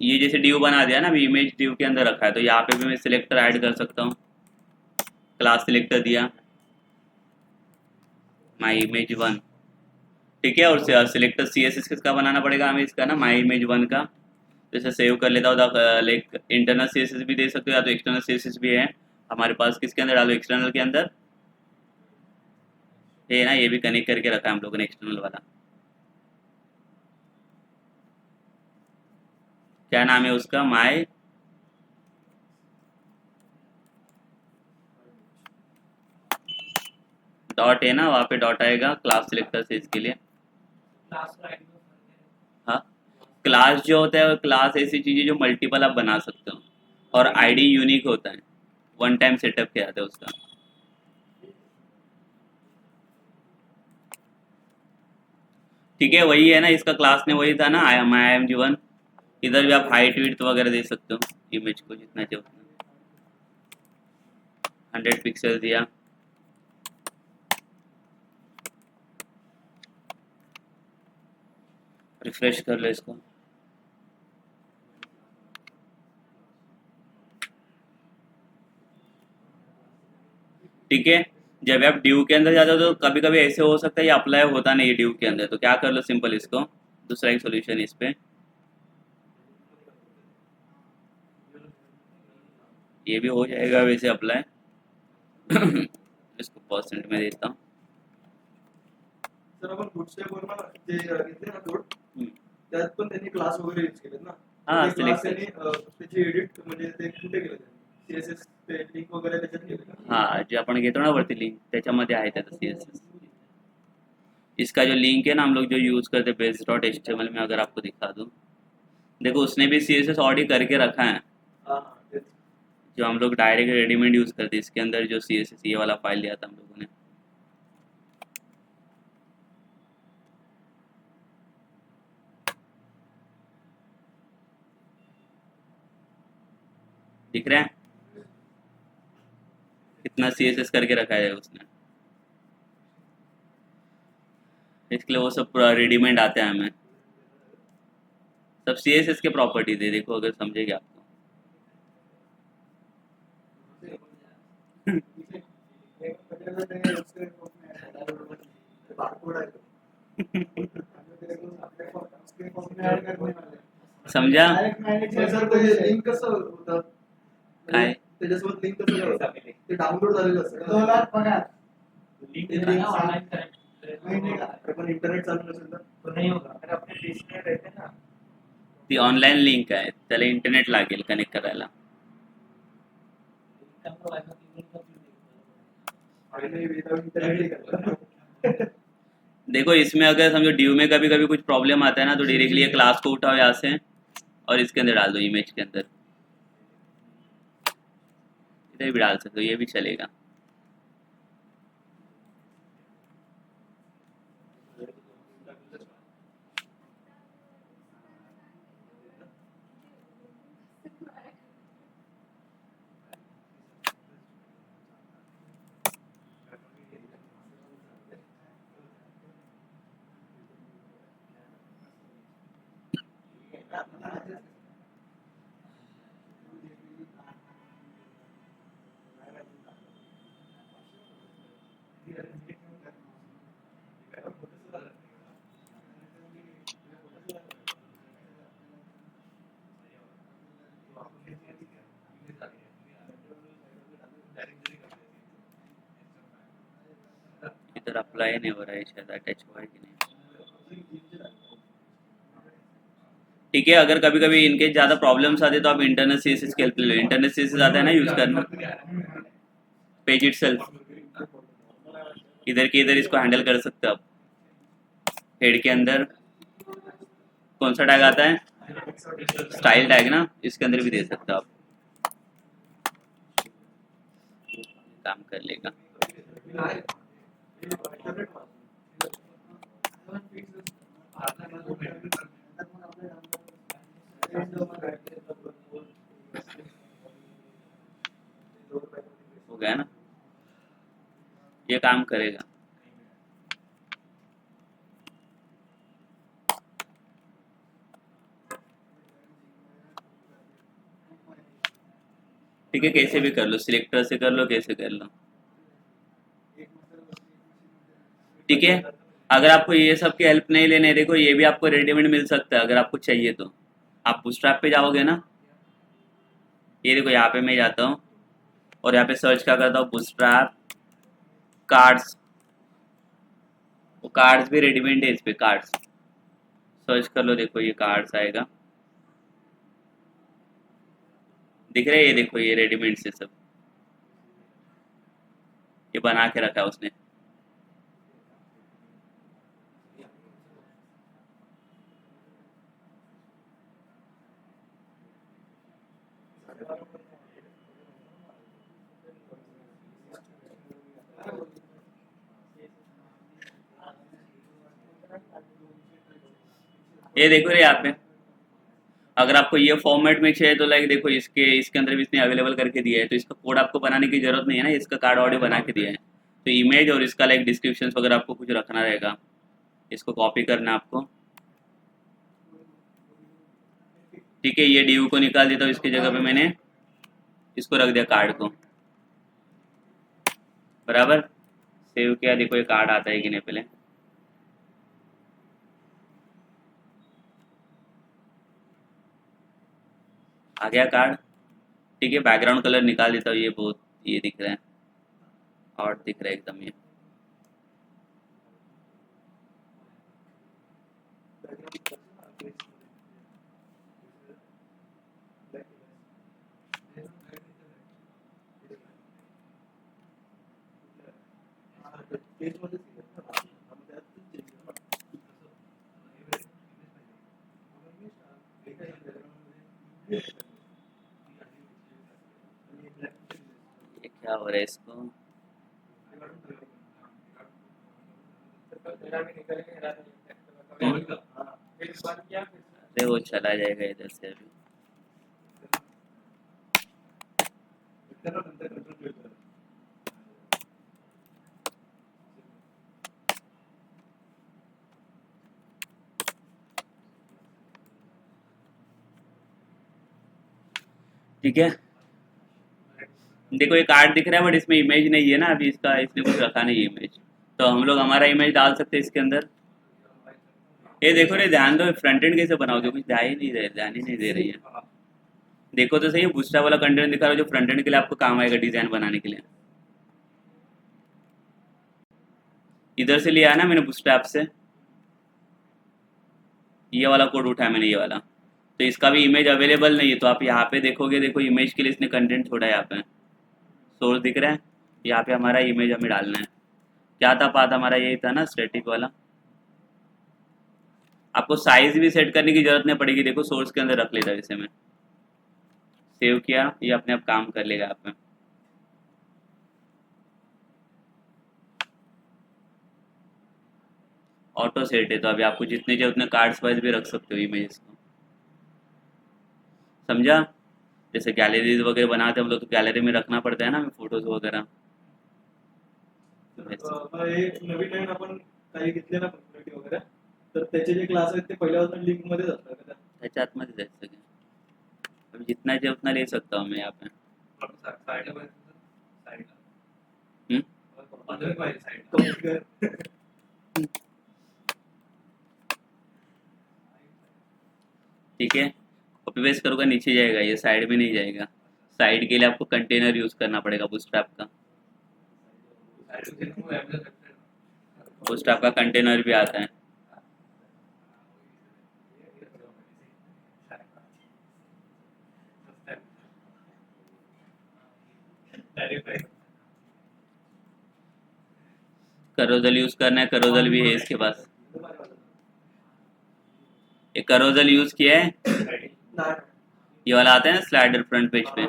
ये जैसे ड्यू बना दिया ना, अभी इमेज ड्यू के अंदर रखा है, तो यहाँ पे भी मैं सिलेक्टर ऐड कर सकता हूँ। क्लास सिलेक्टर दिया, माई इमेज वन, ठीक है। और सिलेक्टर सी एस एस किसका बनाना पड़ेगा हमें, इसका ना माई इमेज वन का। जैसे सेव कर लेता हूँ, like internal C S S भी दे सकते हो या तो एक्सटर्नल सी एस एस भी है हमारे पास। किसके अंदर डालो, एक्सटर्नल के अंदर। ये ना, ये भी कनेक्ट करके रखा है हम लोगों ने एक्सटर्नल वाला। क्या नाम है उसका, माई डॉट है ना, वहाँ पे डॉट आएगा क्लास सिलेक्टर से इसके लिए। हाँ, क्लास जो होता है वो क्लास ऐसी चीज़ है जो मल्टीपल आप बना सकते हो, और आईडी यूनिक होता है, वन टाइम सेटअप किया जाता है उसका। ठीक है, वही है ना, इसका क्लास ने वही था ना, आई एम जीवन। इधर भी आप हाइट विड्थ वगैरह दे सकते हो, इमेज को जितना चाहिए उतना। 100 पिक्सल दिया। रिफ्रेश कर लो इसको। ठीक है, जब आप ड्यू के अंदर जाते हो तो कभी कभी ऐसे हो सकता है ये अप्लाई होता नहीं है ड्यू के अंदर, तो क्या कर लो सिंपल इसको, दूसरा एक सोल्यूशन इस पे, ये भी हो जाएगा वैसे अप्लाई। इसको परसेंट में देता हूँ। सर आपण बुटस्ट्रॅपवर ना जे घेतले ना कोड हम्म, त्यात पण त्यांनी क्लास वगैरे यूज केलेत ना. हाँ ते क्लास सिलेक्ट, त्यांनी त्याची एडिट म्हणजे ते कुठे केलं त्यांनी सीएसएस ते लिंक वगैरे त्याच्यात केलं का? हाँ जे अपन घेतो ना वरती लिंक त्याच्यामध्ये आहे त्याचं सी एस एस। इसका जो लिंक है ना हम लोग जो यूज़ करते हैं base dot H T M L में, अगर आपको दिखा दूँ, देखो उसने भी सी एस एस ऑडी करके रखा है, हाँ हाँ तेच. जो हम लोग डायरेक्ट रेडीमेड यूज़ करते हैं। इसके अंदर जो सी एस एस ये वाला फाइल लिया था हम लोगों ने। दिख रहा है कितना सी एस एस करके रखा है उसने, इसके लिए वो सब पूरा रेडीमेड आते हैं हमें, सब सी एस एस के प्रॉपर्टीज है, देखो अगर समझेगा आपको। बारकोड आहे तो. समझा सर ते लिंक कसं होतं, काय, त्याच्यासोबत लिंक कसं होतं, ते डाउनलोड झालेलं असतं. लिंक पण इंटरनेट चालू नसेल तर नाही होगा, अगर अपने देश में रहते ना. ती ऑनलाईन लिंक आहे, त्याला इंटरनेट लागेल कनेक्ट करायला। Without internet. देखो इसमें अगर समझो ड्यू में कभी कभी कुछ प्रॉब्लम आता है ना, तो डायरेक्टली ये क्लास को उठाओ यहाँ से और इसके अंदर डाल दो, इमेज के अंदर, इधर भी डाल सकते हो, ये भी चलेगा। इधर अप्लाई नहीं हो रहा है शायद, अटैच हुआ है कि नहीं। ठीक है, अगर कभी कभी इनके ज़्यादा प्रॉब्लम्स आते तो आप इंटरनल सी एस एस की हेल्प ले लो, इंटरनल सी एस एस आता है ना यूज़ करना, पेज इट सेल्फ, इधर के इधर इसको हैंडल कर सकते हो आप। हेड के अंदर कौन सा टैग आता है, स्टाइल टैग ना, इसके अंदर भी दे सकते हो आप, काम कर लेगा। हो गया ना, ये काम करेगा। ठीक है, कैसे भी कर लो, सिलेक्टर से कर लो, कैसे कर लो। ठीक है, अगर आपको ये सब की हेल्प नहीं लेने, देखो ये भी आपको रेडीमेड मिल सकता है अगर आपको चाहिए तो। आप बूटस्ट्रैप पे जाओगे ना, ये देखो यहाँ पे मैं जाता हूँ और यहाँ पे सर्च क्या करता हूँ, बूटस्ट्रैप कार्ड्स। वो कार्ड्स भी रेडीमेड है, इस पे कार्ड्स सर्च कर लो, देखो ये कार्ड्स आएगा, दिख रहा है, ये देखो ये रेडीमेड से सब ये बना के रखा है उसने। ये देखो रे यहाँ पे, अगर आपको ये फॉर्मेट में चाहिए तो लाइक देखो इसके अंदर भी इसने अवेलेबल करके दिया है, तो इसका कोड आपको बनाने की जरूरत नहीं है ना, इसका कार्ड ऑडियो बना के दिया है। तो इमेज और इसका लाइक डिस्क्रिप्शन वगैरह आपको कुछ रखना रहेगा, इसको कॉपी करना है आपको। ठीक है, ये ड्यू को निकाल देता हूँ, इसकी जगह पे मैंने इसको रख दिया कार्ड को, बराबर सेव किया। देखो ये कार्ड आता है कि नहीं पहले, आ गया कार्ड। ठीक है, बैकग्राउंड कलर निकाल देता हूँ, ये बहुत ये दिख रहा है और दिख रहा है एकदम ये। ये क्या हो रहा है इसको, अरे वो चला जाएगा इधर से अभी। ठीक है, देखो ये कार्ड दिख रहा है बट इसमें इमेज नहीं है ना अभी, इसका इसने कुछ रखा नहीं है इमेज, तो हम लोग हमारा इमेज डाल सकते हैं इसके अंदर। ये देखो रे, ध्यान दो, फ्रंट एंड कैसे बनाओगे, कुछ ध्यान ही नहीं दे, ध्यान ही नहीं दे रही है। देखो तो सही, बूस्टा वाला कंटेंट दिखा रहा है जो फ्रंट एंड के लिए आपको काम आएगा डिजाइन बनाने के लिए। इधर से लिया है ना मैंने बूस्टा ऐप से, ये वाला कोड उठाया मैंने, ये वाला। तो इसका भी इमेज अवेलेबल नहीं है, तो आप यहाँ पे देखोगे, देखो इमेज के लिए इसने कंटेंट छोड़ा है यहाँ पे, सोर्स दिख रहा है, यहाँ पे हमारा इमेज हमें डालना है। क्या था पाथ हमारा, यही था ना स्टैटिक वाला। आपको साइज भी सेट करने की जरूरत नहीं पड़ेगी, देखो सोर्स के अंदर रख लेता है इसे मैं, सेव किया, ये अपने आप काम कर लेगा आप में। ऑटो सेट है, तो अभी आपको जितने चाहिए उतने कार्ड्स वाइज भी रख सकते हो इमेजेस को, समझा। जैसे गैलरीज वगैरह बनाते हैं हम लोग, तो गैलरी में रखना पड़ता है ना फोटोज वगैरह, वैसे। एक नवीन नवीन आपण काही घेतले ना कम्युनिटी वगैरे, तर त्याचे जे क्लास आहेत ते पहिल्यापासून लिंक मध्येच असतात का त्या? त्याच्या आतमध्ये जायचं सगळं, अभी जितना चाहिए उतना ले सकता हूँ मैं यहाँ पे। हम्म? ठीक है, कॉपी पेस्ट करूँगा नीचे जाएगा, ये साइड में नहीं जाएगा। साइड के लिए आपको कंटेनर यूज करना पड़ेगा बूटस्ट्रैप का, बूटस्ट्रैप का कंटेनर भी आता है। करोजल यूज करना है, करोजल भी है इसके पास, ये करोजल यूज किया है, ये वाला आता है ना स्लाइडर फ्रंट पेज पे,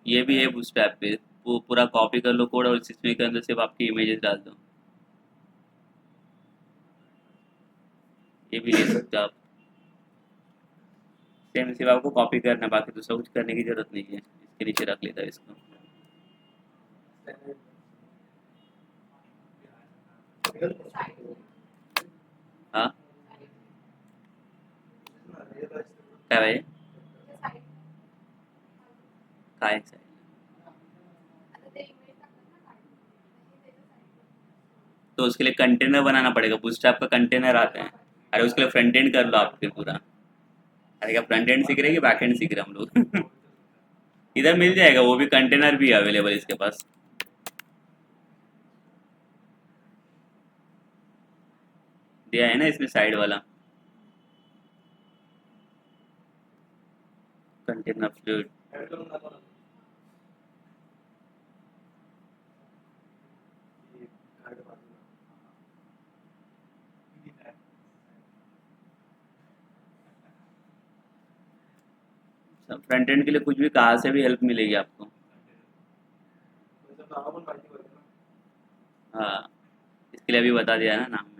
ये भी है बूटस्ट्रैप पे। वो पूरा कॉपी कर लो कोड और इसमें के अंदर सिर्फ आपकी इमेजेस डाल दो, ये भी ले सकते हो आप। सेम सिर्फ आपको कॉपी करना है, बाकी दूसरा कुछ करने की जरूरत नहीं है। इसके नीचे रख लेता है इसको। हाँ क्या भाई, काय तो उसके लिए कंटेनर बनाना पड़ेगा, बूटस्ट्रैप का कंटेनर आता है। अरे उसके लिए फ्रंट एंड कर लो आप फिर पूरा। अरे क्या फ्रंट एंड सीख रहे हैं कि बैक एंड सीख रहे हैं हम लोग? इधर मिल जाएगा, वो भी कंटेनर भी अवेलेबल इसके पास। दिया है ना इसमें साइड वाला कंटेनर फ्लूइड। ऍड करून दाखवा ना. हे कार्ड बाजूला. किती आहे? फ्रंट एंड के लिए कुछ भी कहाँ से भी हेल्प मिलेगी आपको। त्याचं नाव पण माहिती पाहिजे ना. हाँ, इसके लिए अभी बता दिया है ना नाम मैंने।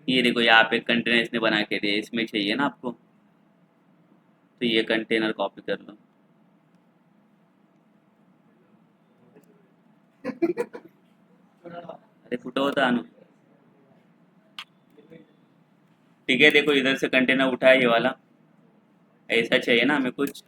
ये देखो यहाँ पे कंटेनर इसने बना के दिया, इसमें चाहिए ना आपको, तो ये कंटेनर कॉपी कर लो। अरे फुटो होता अनु। ठीक है, देखो इधर से कंटेनर उठाया ये वाला, ऐसा चाहिए ना हमें कुछ।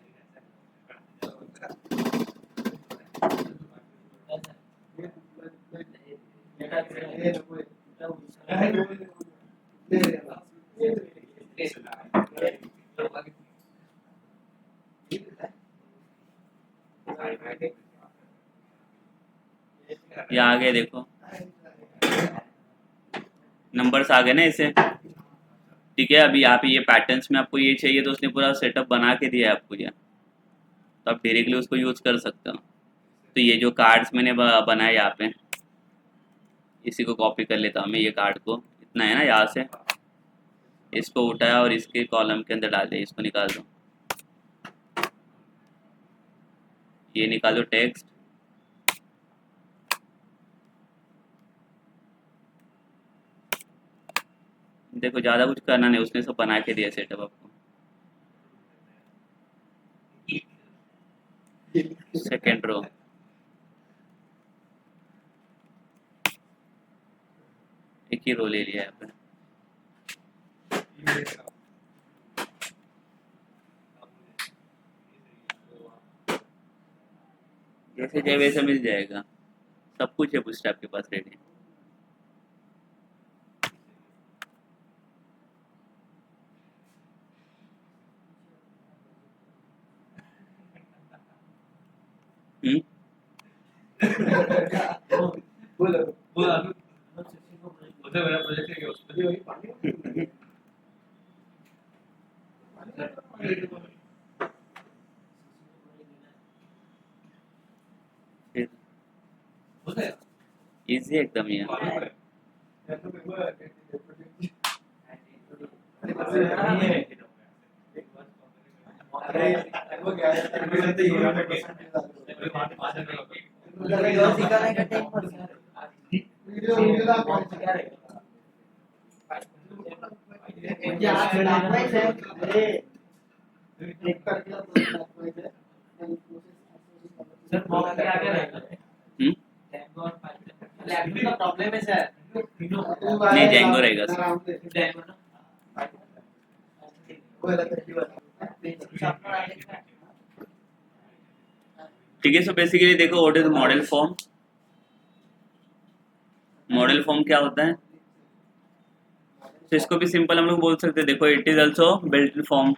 ये आ गए देखो, नंबर्स आ गए ना इसे। ठीक है, अभी यहाँ पे ये पैटर्न्स में आपको ये चाहिए, तो उसने पूरा सेटअप बना के दिया है आपको ये, तो आप डायरेक्टली उसको यूज़ कर सकते हो। तो ये जो कार्ड्स मैंने बनाए यहाँ पे, इसी को कॉपी कर लेता हूँ मैं, ये कार्ड को इतना है ना, यहाँ से इसको उठाया और इसके कॉलम के अंदर डाल दिया, इसको निकाल दो, ये निकाल दो टेक्स्ट। देखो ज़्यादा कुछ करना नहीं, उसने सब बना के दिया सेटअप आपको। सेकेंड रो, एक ही रो ले लिया यहाँ पे। जैसे चाहिए वैसा मिल जाएगा, सब कुछ है बूटस्ट्रैप के पास रेडी। हम्म, बोला बोला. होतं वेळा प्रोजेक्ट घेऊ. फिर होतं इजी एकदम ये। हम्म, प्रॉब्लेम है सर. नहीं जेंगो रहेगा सर। ठीक है, सो बेसिकली देखो what is model form. Model form क्या होता है, तो इसको भी सिंपल हम लोग बोल सकते हैं। देखो it is also built in form,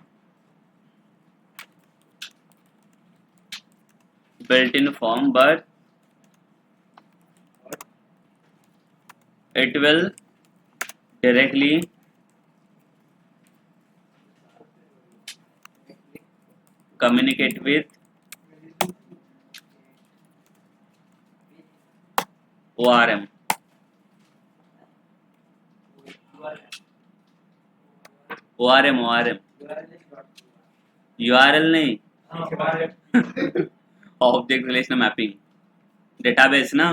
built in form, but it will directly communicate with ORM। ORM ORM, URL नहीं, ऑब्जेक्ट रिलेशनल मैपिंग, डेटाबेस ना,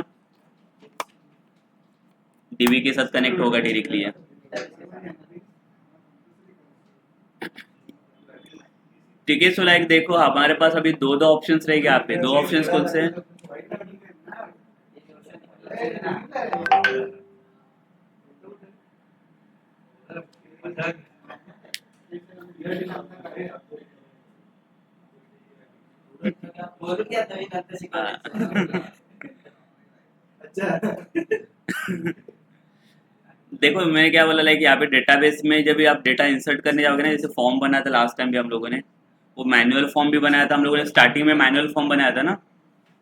डीबी के साथ कनेक्ट होगा डायरेक्टली है। ठीक है। सो लाइक देखो हमारे पास अभी दो दो ऑप्शंस रहेंगे यहाँ पे। दो ऑप्शंस कौन से हैं? हाँ। अच्छा। देखो मैंने क्या बोला, लाइक यहाँ पे डेटाबेस में जब भी आप डेटा इंसर्ट करने जाओगे ना, जैसे फॉर्म बनाया था लास्ट टाइम भी हम लोगों ने, वो मैनुअल फॉर्म भी बनाया था हम लोगों ने। स्टार्टिंग में मैनुअल फॉर्म बनाया था ना,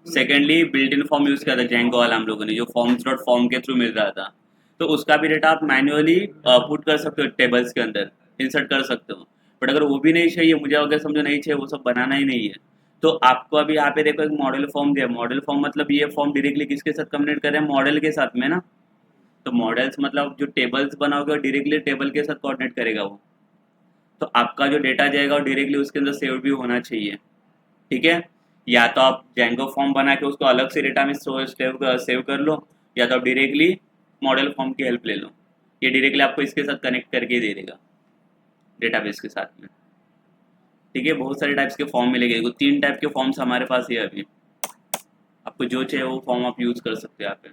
secondly built in form use किया था जेंगो वाला हम लोगों ने, जो फॉर्म्स डॉट फॉर्म के थ्रू मिल रहा था। तो उसका भी डेटा आप मैनुअली पुट कर सकते हो टेबल्स के अंदर, इंसर्ट कर सकते हो। बट अगर वो भी नहीं चाहिए, मुझे अगर समझो नहीं चाहिए, वो सब बनाना ही नहीं है, तो आपको अभी यहाँ पे देखो एक मॉडल फॉर्म दिया। मॉडल फॉर्म मतलब ये फॉर्म डायरेक्टली किसके साथ कम्युनिकेट कर रहे हैं? मॉडल के साथ में ना। तो मॉडल्स मतलब जो टेबल्स बनाओगे डायरेक्टली टेबल के साथ कोऑर्डिनेट करेगा वो। तो आपका जो डेटा जाएगा वो डायरेक्टली उसके अंदर सेव भी होना चाहिए। ठीक है। या तो आप जेंगो फॉर्म बना के उसको अलग से डेटा में सेव कर लो, या तो आप डायरेक्टली मॉडल फॉर्म की हेल्प ले लो। ये डायरेक्टली आपको इसके साथ कनेक्ट करके दे देगा, डेटाबेस के साथ में। ठीक है। बहुत सारे टाइप्स के फॉर्म मिलेंगे। वो 3 टाइप के फॉर्म्स हमारे पास है अभी। आपको जो चाहिए वो फॉर्म आप यूज कर सकते हो यहाँ पे।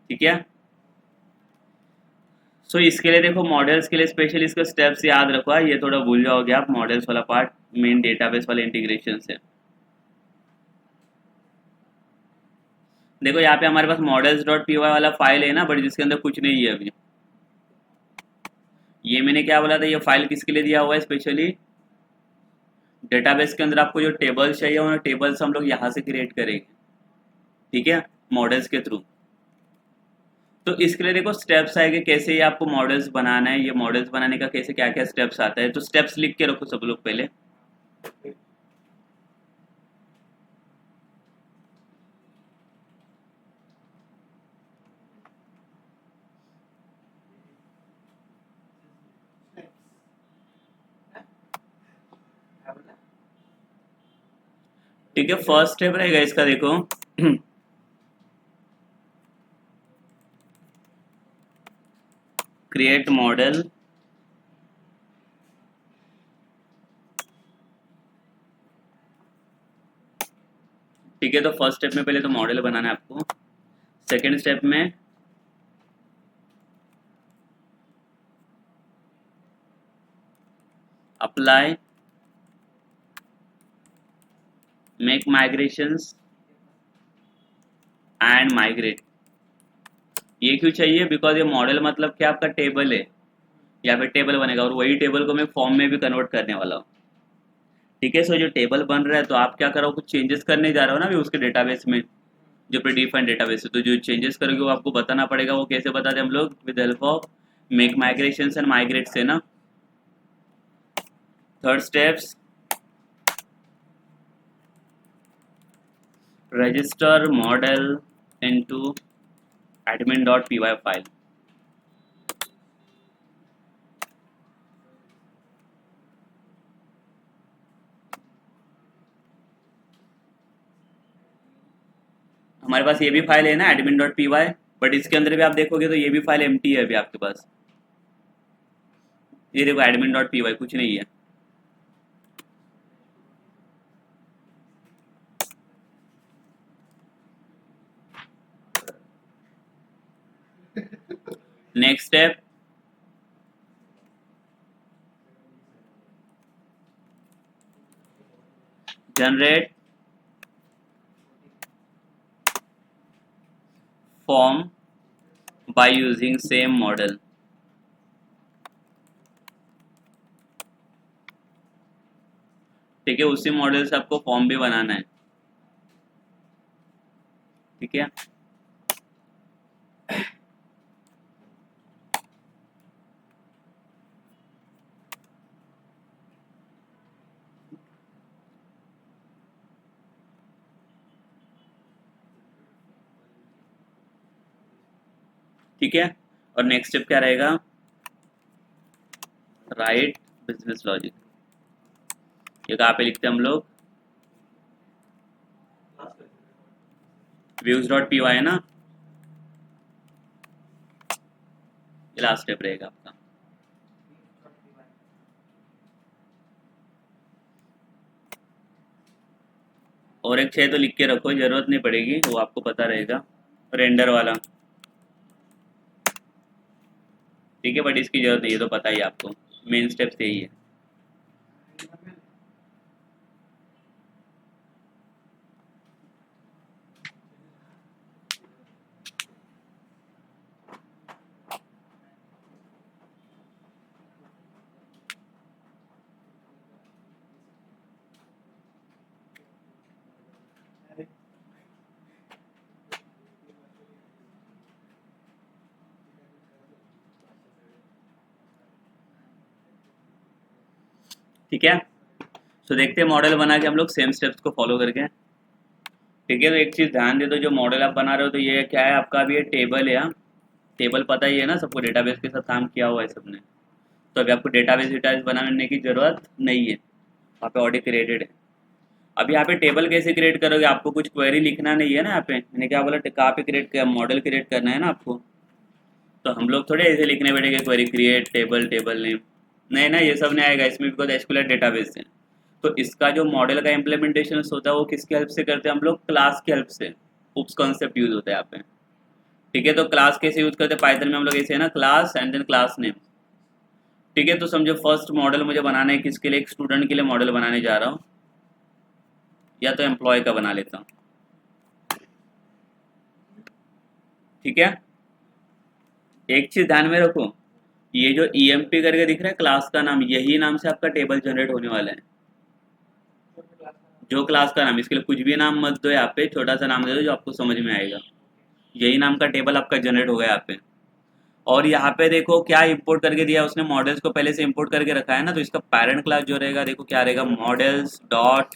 ठीक है। सो इसके लिए देखो, मॉडल्स के लिए स्पेशली इसका स्टेप्स याद रखो। ये थोड़ा भूल जाओगे आप, मॉडल्स वाला पार्ट मेन डेटाबेस वाले इंटीग्रेशन से। देखो यहाँ पे हमारे पास मॉडल्स डॉट पी वाई वाला फाइल है ना, बट जिसके अंदर कुछ नहीं है अभी। ये मैंने क्या बोला था, ये फाइल किसके लिए दिया हुआ है? स्पेशली डेटाबेस के अंदर आपको जो टेबल्स चाहिए, उन टेबल्स हम लोग यहाँ से क्रिएट करेंगे। ठीक है, मॉडल्स के थ्रू। तो इसके लिए देखो स्टेप्स आएंगे कैसे ये आपको मॉडल्स बनाना है। ये मॉडल्स बनाने का कैसे क्या क्या स्टेप्स आता है, तो स्टेप्स लिख के रखो सब लोग पहले। ठीक है, फर्स्ट स्टेप रहेगा इसका देखो। Create model. ठीक है, तो फर्स्ट स्टेप में पहले तो मॉडल बनाना है आपको। सेकेंड स्टेप में apply, make migrations and migrate. ये क्यों चाहिए? बिकॉज ये मॉडल मतलब क्या, आपका टेबल है, या फिर टेबल बनेगा, और वही टेबल को मैं फॉर्म में भी कन्वर्ट करने वाला हूँ। ठीक है। सो जो टेबल बन रहा है, तो आप क्या करो, कुछ चेंजेस करने जा रहे हो ना अभी उसके डेटाबेस में, जो प्रीडिफाइंड डेटाबेस है। तो जो चेंजेस करोगे वो आपको बताना पड़ेगा। वो कैसे बताते हैं हम लोग? With help of make migration and migrate से ना। Third steps, register model into admin.py file. हमारे पास ये भी फाइल है ना admin.py, बट इसके अंदर भी आप देखोगे तो ये भी फाइल एम्प्टी है अभी आपके पास। ये देखो admin.py कुछ नहीं है। Next step, generate form by using same model. ठीक है, उसी मॉडल से आपको फॉर्म भी बनाना है। ठीक है। ठीक है, और नेक्स्ट स्टेप क्या रहेगा? Right business logic. ये कहाँ पे लिखते हैं हम लोग? views.py है ना, ये लास्ट स्टेप रहेगा आपका। और एक चाहिए तो लिख के रखो, जरूरत नहीं पड़ेगी, वो आपको पता रहेगा, रेंडर वाला। ठीक है, बट इसकी जरूरत नहीं है, तो पता ही है आपको, मेन स्टेप्स यही है। ठीक है, तो देखते हैं मॉडल बना के हम लोग सेम स्टेप्स को फॉलो करके। ठीक है, तो एक चीज़ ध्यान दे दो, जो मॉडल आप बना रहे हो तो ये क्या है आपका, अभी ये टेबल है। टेबल पता ही है ना सबको, डेटाबेस के साथ काम किया हुआ है सबने। तो अभी आपको डेटाबेस बनाने की जरूरत नहीं है, वहाँ पे ऑलरेडी क्रिएटेड है। अब यहाँ पे टेबल कैसे क्रिएट करोगे, आपको कुछ क्वेरी लिखना नहीं है ना, यहाँ पे मैंने क्या बोला, कहाँ पे क्रिएट किया, मॉडल क्रिएट करना है ना आपको। तो हम लोग थोड़े ऐसे लिखने बैठेंगे query create table table name, नहीं ना, ये सब नहीं आएगा इसमें, बिकॉज एसक्यूएल डेटाबेस है। तो इसका जो मॉडल का इम्प्लीमेंटेशन होता है वो किसकी हेल्प से करते हैं हम लोग, क्लास की हेल्प से। उप्स कॉन्सेप्ट यूज होता है यहाँ पे। ठीक है, तो क्लास कैसे यूज करते हैं पाइथन में हम लोग, ऐसे है ना, class and then class name. ठीक है, तो समझो फर्स्ट मॉडल मुझे बनाना है किसके लिए, एक स्टूडेंट के लिए मॉडल बनाने जा रहा हूँ, या तो एम्प्लॉय का बना लेता हूँ। ठीक है, एक चीज ध्यान में रखो, ये जो EMP करके दिख रहा है क्लास का नाम, यही नाम से आपका टेबल जनरेट होने वाला है। जो क्लास का नाम, इसके लिए कुछ भी नाम मत दो, यहाँ पे छोटा सा नाम दे दो जो आपको समझ में आएगा। यही नाम का टेबल आपका जनरेट होगा यहाँ पे। और यहाँ पे देखो क्या इंपोर्ट करके दिया है उसने, मॉडल्स को पहले से इंपोर्ट करके रखा है ना, तो इसका पेरेंट क्लास जो रहेगा देखो क्या रहेगा, मॉडल्स डॉट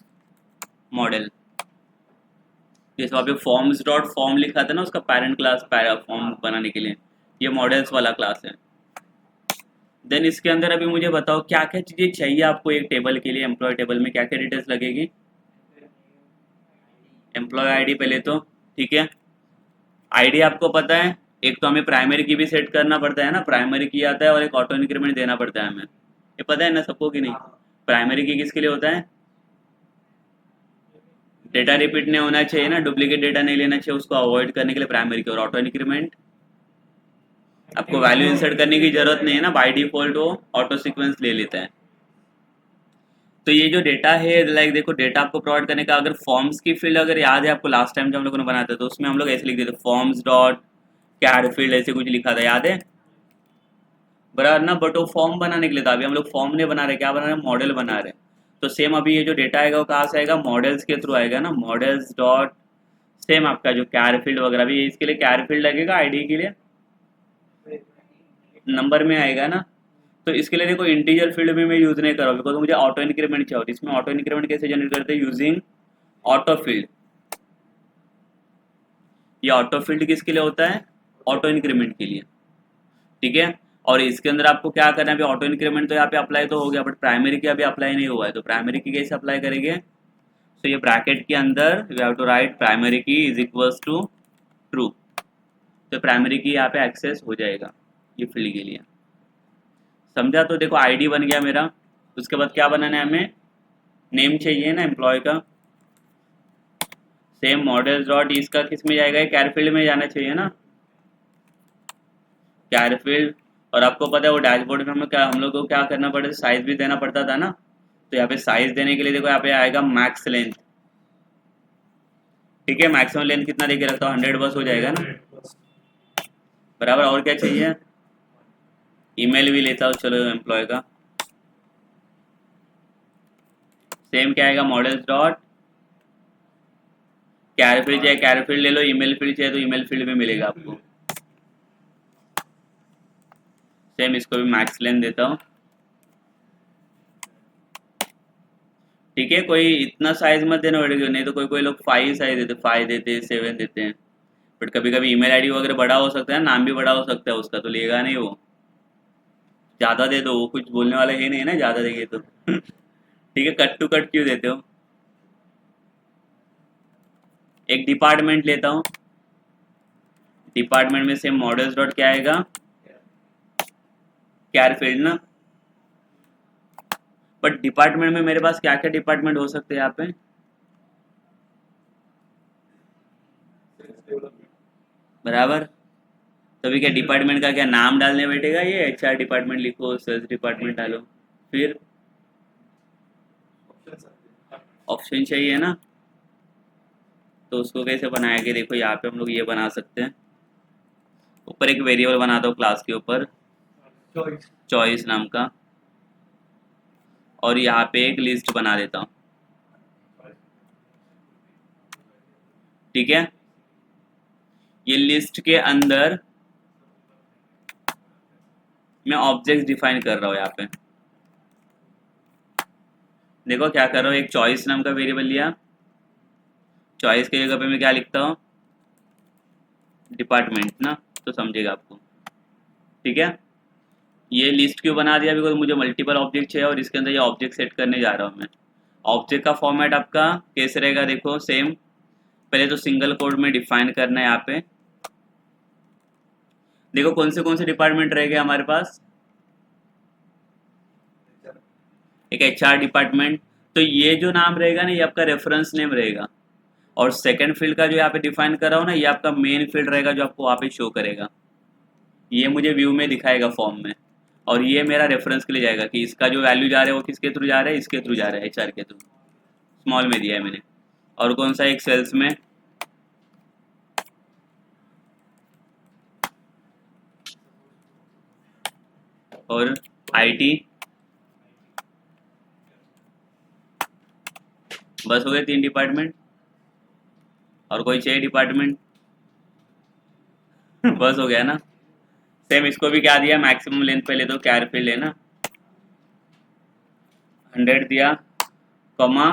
मॉडल। जैसे वहाँ पे फॉर्म्स डॉट फॉर्म लिखा था ना, उसका पेरेंट क्लास फॉर्म बनाने के लिए ये मॉडल्स वाला क्लास है। देन इसके अंदर अभी मुझे बताओ क्या क्या चीज़ें चाहिए आपको एक टेबल के लिए, एम्प्लॉय टेबल में क्या क्या डिटेल्स लगेगी। एम्प्लॉय आईडी पहले तो, ठीक है, आईडी आपको पता है, एक तो हमें प्राइमरी की भी सेट करना पड़ता है ना, प्राइमरी की आता है, और एक ऑटो इंक्रीमेंट देना पड़ता है हमें, ये पता है ना सबको कि नहीं। प्राइमरी की किसके लिए होता है, डेटा रिपीट नहीं होना चाहिए ना, डुप्लीकेट डेटा नहीं लेना चाहिए, उसको अवॉइड करने के लिए प्राइमरी की। और ऑटो इंक्रीमेंट आपको वैल्यू इंसर्ट करने की जरूरत नहीं है ना, बाय डिफॉल्ट वो ऑटो सीक्वेंस ले लेता है। तो ये जो डेटा है, लाइक देखो डेटा आपको प्रोवाइड करने का, अगर फॉर्म्स की फील्ड अगर याद है आपको, लास्ट टाइम जब हम लोगों ने बनाया था तो उसमें हम लोग ऐसे लिख देते फॉर्म्स डॉट कैर फील्ड, ऐसे कुछ लिखा था, याद है बराबर ना। बट वो फॉर्म बनाने के लिए था, अभी हम लोग फॉर्म नहीं बना रहे, क्या बना रहे हैं, मॉडल बना रहे हैं। तो सेम अभी ये जो डेटा आएगा वो कहाँ से आएगा, मॉडल्स के थ्रू आएगा ना, मॉडल्स डॉट सेम आपका जो कैर फील्ड वगैरह भी, इसके लिए कैर फील्ड लगेगा, आईडी के लिए नंबर में आएगा ना। तो इसके लिए देखो इंटीजर फील्ड में मैं यूज नहीं कर रहा हूँ, बिकॉज मुझे ऑटो इंक्रीमेंट चाहिए। इसमें ऑटो इंक्रीमेंट कैसे जनरेट करते हैं, यूजिंग ऑटो फील्ड। ये ऑटो फील्ड किसके लिए होता है, ऑटो इंक्रीमेंट के लिए। ठीक है, और इसके अंदर आपको क्या करना है, अभी ऑटो इंक्रीमेंट तो यहाँ पे अप्लाई तो हो गया, बट प्राइमरी की अभी अप्लाई नहीं हुआ है, तो प्राइमरी की कैसे अप्लाई करेंगे। तो ये ब्रैकेट के अंदर we have to write primary key is equals to true, तो प्राइमरी की यहाँ पे एक्सेस हो जाएगा ये फील्ड के लिए। समझा, तो देखो आईडी बन गया मेरा। उसके बाद क्या बनाना है हमें, नेम चाहिए ना एम्प्लॉय का, सेम मॉडल्स डॉट इसका किस में जाएगा, कैर फील्ड में जाना चाहिए ना, कैर फील्ड। और आपको पता है वो डैशबोर्ड में हमें क्या, हम लोग को क्या करना पड़ता है, साइज भी देना पड़ता था ना। तो यहाँ पे साइज देने के लिए देखो यहाँ पे आएगा मैक्स लेंथ। ठीक है, मैक्सिमम लेंथ कितना देके रखता हूँ, 100 बस हो जाएगा ना, बराबर। और क्या चाहिए, ईमेल भी लेता हूँ चलो एम्प्लॉय का, सेम क्या आएगा, मॉडल्स डॉट कैर फील्ड चाहिए, कैर फील्ड ले लो, ईमेल फील्ड चाहिए तो ईमेल फील्ड में मिलेगा आपको। सेम इसको भी मैक्स लेंथ देता हूँ। ठीक है, कोई इतना साइज मत देना पड़ेगा, नहीं तो कोई कोई लोग 5 साइज देते, 5 देते 7 देते हैं। बट कभी कभी ईमेल आईडी वगैरह बड़ा हो सकता है, नाम भी बड़ा हो सकता है उसका, तो लेगा नहीं वो, ज़्यादा दे दो, वो कुछ बोलने वाला है नहीं ना, ज़्यादा देंगे तो ठीक है, कट टू कट क्यों देते हो। एक डिपार्टमेंट लेता हूँ, डिपार्टमेंट में से मॉडल्स डॉट क्या आएगा, कैर फील्ड ना। बट डिपार्टमेंट में मेरे पास क्या क्या डिपार्टमेंट हो सकते हैं यहाँ पे, बराबर। तो अभी क्या डिपार्टमेंट का क्या नाम डालने बैठेगा, ये एचआर डिपार्टमेंट लिखो, सेल्स डिपार्टमेंट डालो, फिर ऑप्शन चाहिए ना। तो उसको कैसे बनाएंगे, देखो यहाँ पे हम लोग ये बना सकते हैं, ऊपर एक वेरिएबल बना दो क्लास के ऊपर चॉइस। चॉइस नाम का, और यहाँ पे एक लिस्ट बना देता हूँ, ठीक है। ये लिस्ट के अंदर मैं ऑब्जेक्ट डिफाइन कर रहा हूँ यहाँ पे, देखो क्या कर रहा हूँ, एक चॉइस नाम का वेरिएबल लिया, चॉइस की जगह पे मैं क्या लिखता हूँ, डिपार्टमेंट ना, तो समझेगा आपको, ठीक है। ये लिस्ट क्यों बना दिया, बिकॉज मुझे मल्टीपल ऑब्जेक्ट चाहिए और इसके अंदर ये ऑब्जेक्ट सेट करने जा रहा हूँ मैं। ऑब्जेक्ट का फॉर्मेट आपका कैसे रहेगा, देखो सेम, पहले तो सिंगल कोड में डिफाइन करना है यहाँ पे। देखो कौन से डिपार्टमेंट रहेंगे हमारे पास, एक एचआर डिपार्टमेंट, तो ये जो नाम रहेगा ना ये आपका रेफरेंस नेम रहेगा, और सेकंड फील्ड का जो यहाँ पे डिफाइन कर रहा हूँ ना ये आपका मेन फील्ड रहेगा जो आपको वहाँ पे शो करेगा, ये मुझे व्यू में दिखाएगा फॉर्म में, और ये मेरा रेफरेंस के लिए जाएगा कि इसका जो वैल्यू जा रहा है वो किसके थ्रू जा रहा है, इसके थ्रू जा रहा है, एचआर के थ्रू, स्मॉल में दिया है मैंने। और कौन सा, एक सेल्स में, और आईटी, बस हो गए 3 डिपार्टमेंट, और कोई चाहिए डिपार्टमेंट बस हो गया ना। सेम इसको भी क्या दिया, मैक्सिमम लेंथ पहले तो कैर फील्ड है ना, 100 दिया, कॉमा,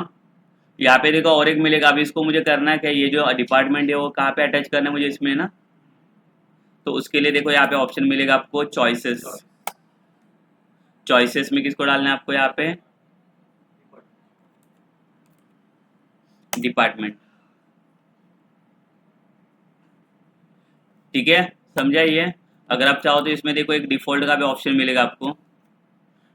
यहाँ पे देखो और एक मिलेगा, अभी इसको मुझे करना है क्या, ये जो डिपार्टमेंट है वो कहाँ पे अटैच करना है मुझे इसमें ना, तो उसके लिए देखो यहाँ पे ऑप्शन मिलेगा आपको चॉइसेस, चॉइसेस में किसको डालना है आपको, यहाँ पे डिपार्टमेंट, ठीक है, समझा ये। अगर आप चाहो तो इसमें देखो एक डिफॉल्ट का भी ऑप्शन मिलेगा आपको,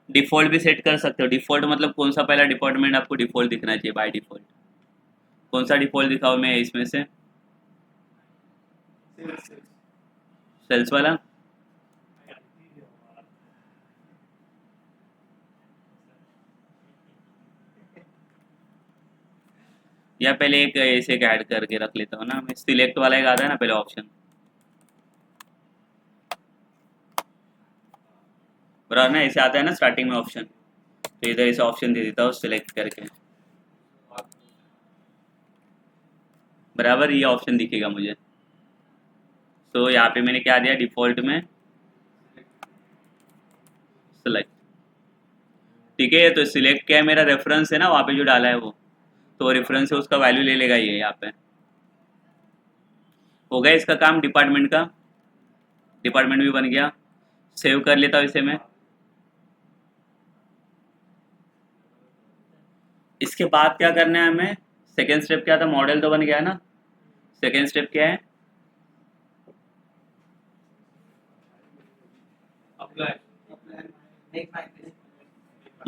डिफॉल्ट भी सेट कर सकते हो, डिफॉल्ट मतलब कौन सा पहला डिपार्टमेंट आपको डिफॉल्ट दिखना चाहिए बाय डिफॉल्ट, कौन सा डिफॉल्ट दिखाओ मैं इसमें से, सेल्स वाला, या पहले एक ऐसे एक ऐड करके रख लेता हूँ ना मैं, सिलेक्ट वाला एक आता है ना पहले ऑप्शन, बराबर ना, ऐसे आता है ना स्टार्टिंग में ऑप्शन, तो इधर ऐसे ऑप्शन दे देता हूँ सिलेक्ट करके, बराबर ये ऑप्शन दिखेगा मुझे। तो यहाँ पे मैंने क्या दिया, डिफॉल्ट में सिलेक्ट, ठीक है। तो सिलेक्ट क्या है, मेरा रेफरेंस है ना वहाँ पे जो डाला है वो, तो रेफरेंस है उसका वैल्यू ले लेगा ये, यहाँ पे हो गया इसका काम, डिपार्टमेंट का, डिपार्टमेंट भी बन गया, सेव कर लेता हूँ इसे मैं। इसके बाद क्या करना है हमें, सेकेंड स्टेप क्या था, मॉडल तो बन गया ना, सेकेंड स्टेप क्या है,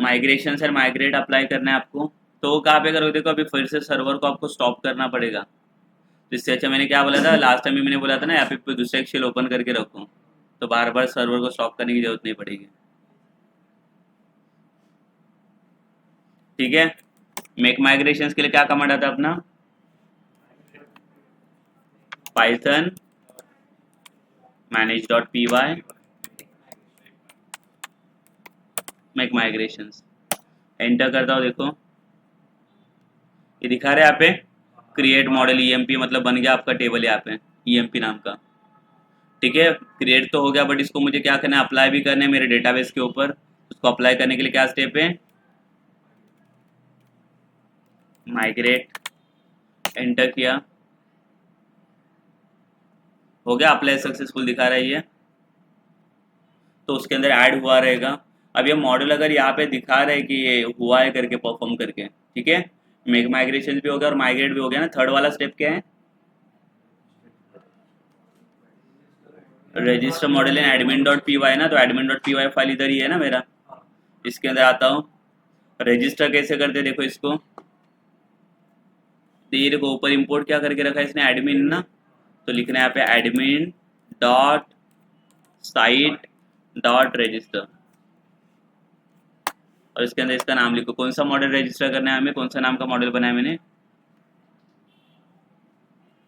माइग्रेशन सर, माइग्रेट अप्लाई करना है आपको। तो कहाँ पे करोगे, देखो अभी फिर से सर्वर को आपको स्टॉप करना पड़ेगा, तो इससे अच्छा मैंने क्या बोला था लास्ट टाइम भी, मैंने बोला था ना यहाँ पे दूसरा एक शेल ओपन करके रखो, तो बार बार सर्वर को स्टॉप करने की जरूरत नहीं पड़ेगी, ठीक है। मेक माइग्रेशन के लिए क्या कमांड आता है अपना, Python manage.py make migration, enter करता हूँ, देखो ये दिखा रहा है यहाँ पे क्रिएट मॉडल ईएमपी, मतलब बन गया आपका टेबल यहाँ पे ईएमपी नाम का, ठीक है। क्रिएट तो हो गया, बट इसको मुझे क्या करना है, अप्लाई भी करना है मेरे डेटाबेस के ऊपर, उसको अप्लाई करने के लिए क्या स्टेप है, माइग्रेट, एंटर किया, हो गया अप्लाई सक्सेसफुल दिखा रहा है ये, तो उसके अंदर ऐड हुआ रहेगा। अब ये मॉडल अगर यहाँ पे दिखा रहा है कि ये हुआ है करके परफॉर्म करके, ठीक है, मेक माइग्रेशन भी हो गया और माइग्रेट भी हो गया ना, थर्ड वाला स्टेप क्या है, रजिस्टर मॉडल इन admin.py ना, तो admin.py फाइल इधर ही है ना मेरा, इसके अंदर आता हूँ, रजिस्टर कैसे करते देखो इसको, तो ये देखो ऊपर इंपोर्ट क्या करके रखा है इसने, एडमिन ना, तो लिखना है यहाँ पे admin dot site dot register, और इसके अंदर इसका नाम लिखो। कौन सा मॉडल रजिस्टर करना है हमें, कौन सा नाम का मॉडल बनाया मैंने,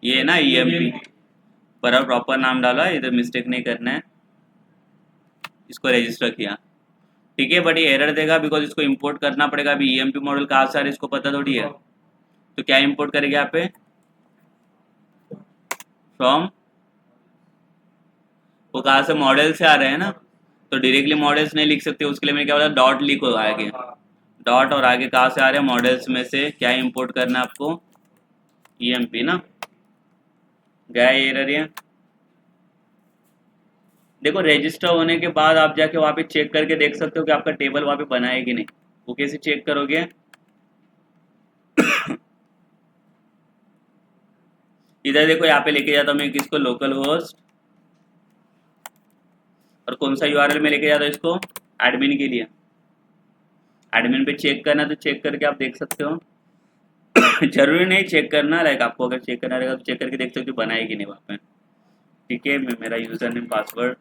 ये है ना EMP। बराबर प्रॉपर नाम डाला, इधर मिस्टेक नहीं करना है, इसको रजिस्टर किया। ठीक है, बट ये एरर देगा बिकॉज इसको इंपोर्ट करना पड़ेगा। अभी EMP मॉडल कहाँ से आ रहा है इसको पता थोड़ी है, तो क्या इंपोर्ट करेंगे यहाँ पे, फ्रॉम, वो कहाँ से, मॉडल से आ रहे हैं ना, तो डायरेक्टली मॉडल्स नहीं लिख सकते, उसके लिए मैंने क्या बोला, डॉट लिखो आगे, डॉट, और आगे कहाँ से आ रहे हैं, मॉडल्स में से क्या इंपोर्ट करना है आपको, EMP ना। गया ये एरर ये। देखो रजिस्टर होने के बाद आप जाके वहाँ पे चेक करके देख सकते हो कि आपका टेबल वहाँ पे बना है कि नहीं। वो कैसे चेक करोगे, इधर देखो यहाँ पे लेके जाता हूँ मैं किसको, लोकल होस्ट, और कौन सा URL में लेके जाता हूँ इसको, एडमिन के लिए। एडमिन पे चेक करना तो चेक करके आप देख सकते हो। जरूरी नहीं चेक करना, लाइक आपको अगर चेक करना रहेगा तो चेक करके देख सकते हो बना है कि नहीं वहाँ पे। ठीक है, मैं मेरा यूजर नेम पासवर्ड,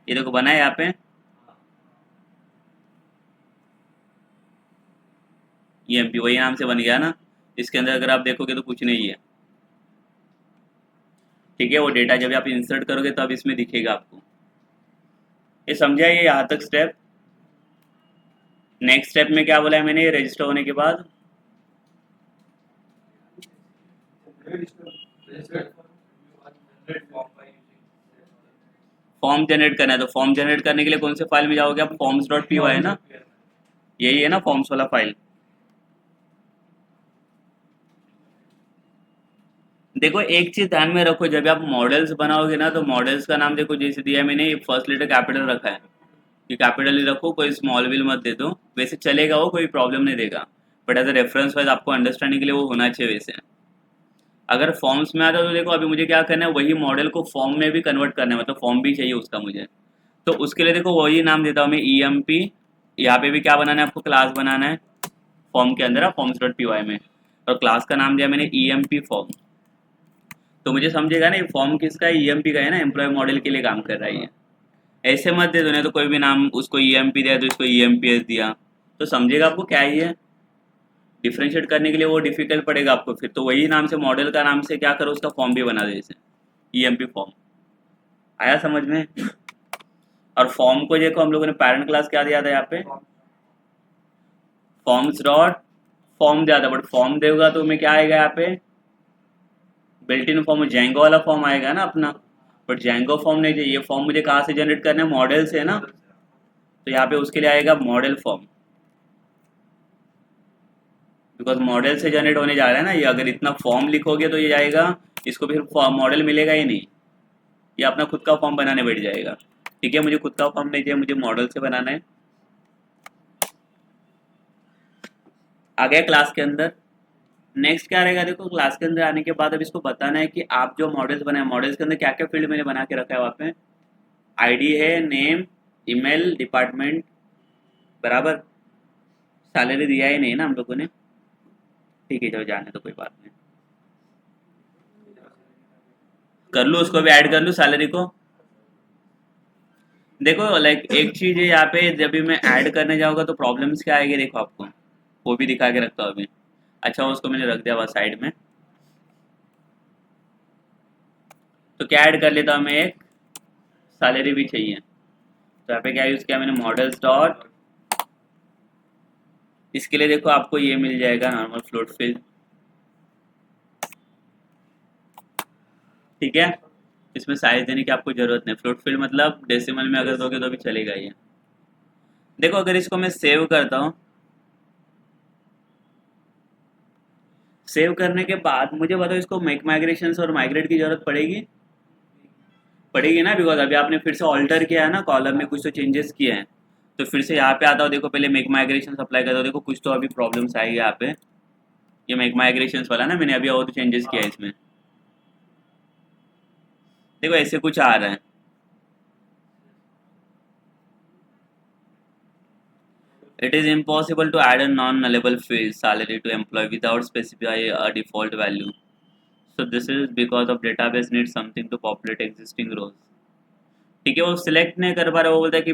ये देखो बना है यहाँ पे EMP, वही नाम से बन गया ना। इसके अंदर अगर आप देखोगे तो कुछ नहीं है। ठीक है, वो डेटा जब आप इंसर्ट करोगे तब इसमें दिखेगा आपको। ये समझा ये यहाँ तक स्टेप। नेक्स्ट स्टेप में क्या बोला है मैंने, रजिस्टर होने के बाद फॉर्म जनरेट करना है। तो फॉर्म जनरेट करने के लिए कौन से फाइल में जाओगे आप, forms.py है ना, यही है ना फॉर्म्स वाला फाइल। देखो एक चीज ध्यान में रखो, जब आप मॉडल्स बनाओगे ना तो मॉडल्स का नाम देखो, जैसे दिया है मैंने, फर्स्ट लेटर कैपिटल रखा है, कि कैपिटल ही रखो, कोई स्मॉल विल मत दे दो, वैसे चलेगा वो, कोई प्रॉब्लम नहीं देगा, but as a reference wise आपको अंडरस्टैंडिंग के लिए वो होना चाहिए वैसे। अगर फॉर्म्स में आता है तो देखो अभी मुझे क्या करना है, वही मॉडल को फॉर्म में भी कन्वर्ट करना है, मतलब फॉर्म भी चाहिए उसका मुझे। तो उसके लिए देखो वही नाम देता हूँ मैं, EMP। यहाँ पे भी क्या बनाना है आपको, क्लास बनाना है फॉर्म के अंदर, forms.py में, और क्लास का नाम दिया मैंने EMP फॉर्म। तो मुझे समझेगा ना ये फॉर्म किसका है, EMP का है ना, एम्प्लॉय मॉडल के लिए काम कर रहा है ये। ऐसे मत दे दो, नहीं तो कोई भी नाम उसको EMP दिया तो इसको EMPS दिया, तो समझेगा आपको क्या ही है। डिफ्रेंशिएट करने के लिए वो डिफिकल्ट पड़ेगा आपको फिर, तो वही नाम से, मॉडल का नाम से क्या करो, उसका फॉर्म भी बना दे जैसे EMP फॉर्म। आया समझ में। और फॉर्म को देखो हम लोगों ने पैरेंट क्लास क्या दिया था यहाँ पे, फॉर्म्स डॉट फॉर्म दिया था, बट फॉर्म देगा तो मैं क्या आएगा यहाँ पे, बिल्ट इन फॉर्म, जेंगो वाला फॉर्म आएगा ना अपना, बट जेंगो फॉर्म नहीं चाहिए। ये फॉर्म मुझे कहाँ से जनरेट करना है, मॉडल से ना, तो यहाँ पे उसके लिए आएगा मॉडल फॉर्म, बिकॉज मॉडल से जनरेट होने जा रहा है ना ये। अगर इतना फॉर्म लिखोगे तो ये जाएगा, इसको फिर मॉडल मिलेगा ही नहीं, ये अपना खुद का फॉर्म बनाने बैठ जाएगा। ठीक है, मुझे खुद का फॉर्म नहीं चाहिए, मुझे मॉडल से बनाना है। आ गया क्लास के अंदर। नेक्स्ट क्या रहेगा, देखो क्लास के अंदर आने के बाद अब इसको बताना है कि आप जो मॉडल्स बनाए, मॉडल्स के अंदर क्या क्या फील्ड मैंने बना के रखा है वहाँ पे, ID है, नेम, ईमेल, डिपार्टमेंट, बराबर। सैलरी दिया ही नहीं ना हम लोगों ने, ठीक है चलो जाने तो कोई बात नहीं, कर लूँ उसको भी ऐड कर लूँ सैलरी को। देखो लाइक एक चीज है यहाँ पे, जब भी मैं ऐड करने जाऊँगा तो प्रॉब्लम्स क्या आएगी देखो आपको, वो भी दिखा के रखता हूँ अभी। अच्छा उसको मैंने रख दिया हुआ साइड में, तो क्या ऐड कर लेता हूँ मैं, एक सैलरी भी चाहिए, तो यहाँ पे क्या यूज़ किया मैंने, मॉडल्स डॉट, इसके लिए देखो आपको ये मिल जाएगा नॉर्मल फ्लोट फील्ड। ठीक है, इसमें साइज देने की आपको जरूरत नहीं, फ्लोट फील्ड मतलब डेसिमल में अगर दोगे तो भी चलेगा ये। देखो अगर इसको मैं सेव करता हूँ, सेव करने के बाद मुझे बताओ इसको मेक माइग्रेशन और माइग्रेट की जरूरत पड़ेगी, पड़ेगी ना, बिकॉज अभी आपने फिर से ऑल्टर किया है ना, कॉलम में कुछ तो चेंजेस किए हैं, तो फिर से यहाँ पे आता हो, देखो पहले मेक माइग्रेशन अप्लाई करता हूँ, देखो कुछ तो अभी प्रॉब्लम्स आएगी यहाँ पे। ये मेक माइग्रेशन वाला ना, मैंने अभी और तो चेंजेस किया है इसमें, देखो ऐसे कुछ आ रहा है। It is impossible to add a non-nullable field salary to employee without specifying a default value. So this is because of database needs something to populate existing rows. ठीक है, वो सिलेक्ट नहीं कर पा रहा, वो बोलता है कि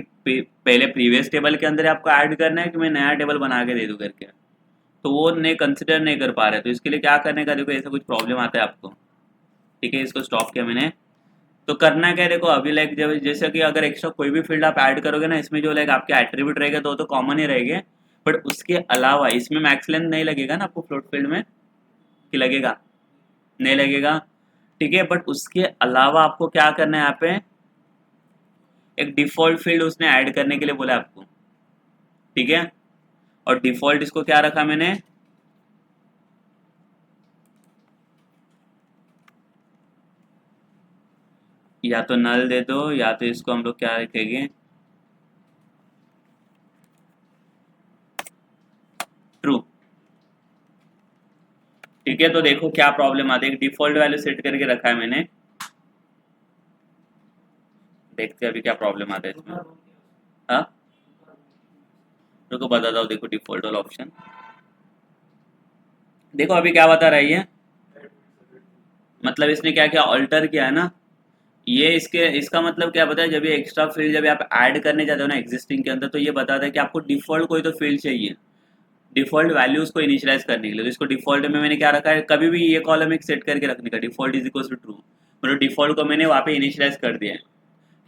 पहले प्रीवियस टेबल के अंदर आपको ऐड करना है कि मैं नया टेबल बना के दे दूं करके, तो वो नहीं कंसिडर नहीं कर पा रहे। तो इसके लिए क्या करने का, देखो ऐसा कुछ प्रॉब्लम आता है आपको। ठीक है, इसको स्टॉप किया मैंने। तो करना क्या है, देखो अभी लाइक जब जैसे कि अगर एक्स्ट्रा कोई भी फील्ड आप ऐड करोगे ना, इसमें जो लाइक आपके एट्रीब्यूट रहेगा तो कॉमन ही रहेंगे, बट उसके अलावा इसमें मैक्स लेंथ नहीं लगेगा ना आपको फ्लोट फील्ड में, कि लगेगा? नहीं लगेगा। ठीक है, बट उसके अलावा आपको क्या करना है, यहाँ पे एक डिफॉल्ट फील्ड उसने ऐड करने के लिए बोला आपको। ठीक है, और डिफॉल्ट इसको क्या रखा मैंने, या तो नल दे दो, या तो इसको हम लोग क्या रखेंगे, ट्रू। ठीक है, तो देखो क्या प्रॉब्लम आती है, एक डिफॉल्ट वैल्यू सेट करके रखा है मैंने, देखते हैं अभी क्या प्रॉब्लम आता है इसमें। हाँ, रुको बताता हूँ, देखो डिफॉल्ट वाला ऑप्शन, देखो अभी क्या बता रही है, मतलब इसने क्या किया, ऑल्टर किया है ना, ये इसका मतलब क्या बताया, जब ये एक्स्ट्रा फील्ड जब आप ऐड करने जाते हो ना एग्जिस्टिंग के अंदर, तो ये बताता है कि आपको डिफॉल्ट कोई तो फील्ड चाहिए डिफॉल्ट वैल्यूज को इनिशियलाइज करने के लिए। तो इसको डिफॉल्ट में मैंने क्या रखा है, कभी भी ये कॉलम एक सेट करके रखने का, default is equal to true, मतलब डिफॉल्ट को मैंने वहाँ पे इनिशियलाइज कर दिया है